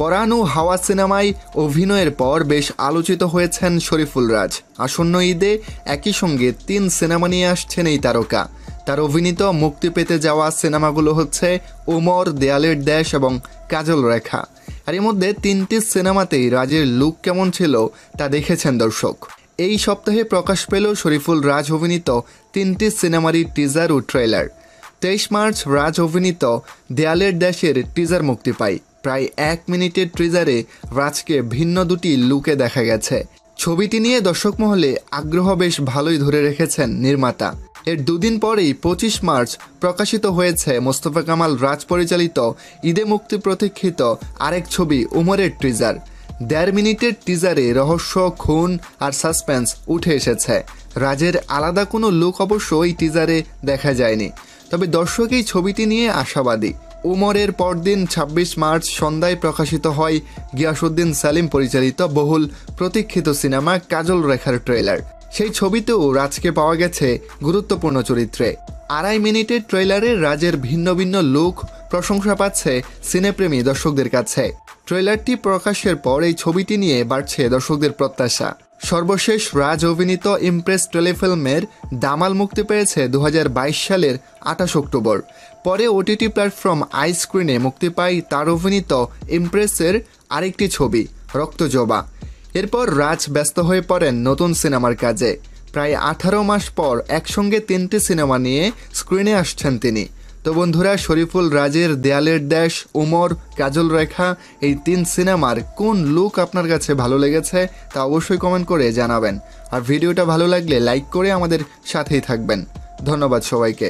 পরাণ ও হাওয়া সিনেমায় অভিনয়ের পর বেশ আলোচিত হয়েছেন শরীফুল রাজ। আসন্ন ঈদে একই সঙ্গে 3 সিনেমা নিয়ে আসছেন এই তারকা। তার অভিনীত মুক্তি পেতে যাওয়া সিনেমাগুলো হচ্ছে ওমর, দেয়ালের দেশ এবং কাজল রেখা। আর এর মধ্যে 3টি সিনেমাতেই রাজের লুক কেমন ছিল তা দেখেছেন দর্শক। এই সপ্তাহে প্রকাশ পেল শরীফুল রাজ অভিনীত 3টি সিনেমারই টিজার ও ট্রেলার। 23 মার্চ রাজ অভিনীত দেয়ালের দেশের টিজার মুক্তি পায়। প্রায় 1 মিনিটের টিজারে রাজকে ভিন্ন দুটি লুকে দেখা গেছে। ছবিটি নিয়ে দর্শক মহলে আগ্রহ বেশ ভালোই ধরে রেখেছেন নির্মাতা। এর দুদিন পরেই 25 মার্চ প্রকাশিত হয়েছে মোস্তফা কামাল রাজ পরিচালিত ঈদে মুক্তি প্রতীক্ষিত আরেক ছবি ওমরের টিজার। 1.5 মিনিটের টিজারে রহস্য, খুন আর সাসপেন্স উঠে এসেছে। রাজের আলাদা কোনো লুক অবশ্য এই টিজারে দেখা যায়নি, তবে দর্শক এই ছবিটি নিয়ে আশাবাদী। ওমরের পরদিন 26 মার্চ সন্ধ্যায় প্রকাশিত হয় গিয়াসউদ্দিন সেলিম পরিচালিত বহুল প্রতীক্ষিত সিনেমা কাজল রেখার ট্রেলার। সেই ছবিতেও রাজকে পাওয়া গেছে গুরুত্বপূর্ণ চরিত্রে। 2.5 মিনিটের ট্রেলারে রাজের ভিন্ন ভিন্ন লুক প্রশংসা পাচ্ছে সিনেপ্রেমী দর্শকদের কাছে। ট্রেলারটি প্রকাশের পর এই ছবিটি নিয়ে বাড়ছে দর্শকদের প্রত্যাশা। সর্বশেষ রাজ অভিনীত ইমপ্রেস টেলিফিল্মের দামাল মুক্তি পেয়েছে 2022 সালের 28 অক্টোবর। পরে ওটিটি প্ল্যাটফর্ম আইস্ক্রিনে মুক্তি পায় তার অভিনীত ইমপ্রেসের আরেকটি ছবি রক্তজবা। এরপর রাজ ব্যস্ত হয়ে পড়েন নতুন সিনেমার কাজে। প্রায় 18 মাস পর একসঙ্গে 3টি সিনেমা নিয়ে স্ক্রিনে আসছেন তিনি। তো বন্ধুরা, শরীফুল রাজের দেয়ালের দেশ, ওমর, কাজল রেখা এই 3 সিনেমার কোন লুক আপনার কাছে ভালো লেগেছে তা অবশ্যই কমেন্ট করে জানাবেন। আর ভিডিওটা ভালো লাগলে লাইক করে আমাদের সাথেই থাকবেন। ধন্যবাদ সবাইকে।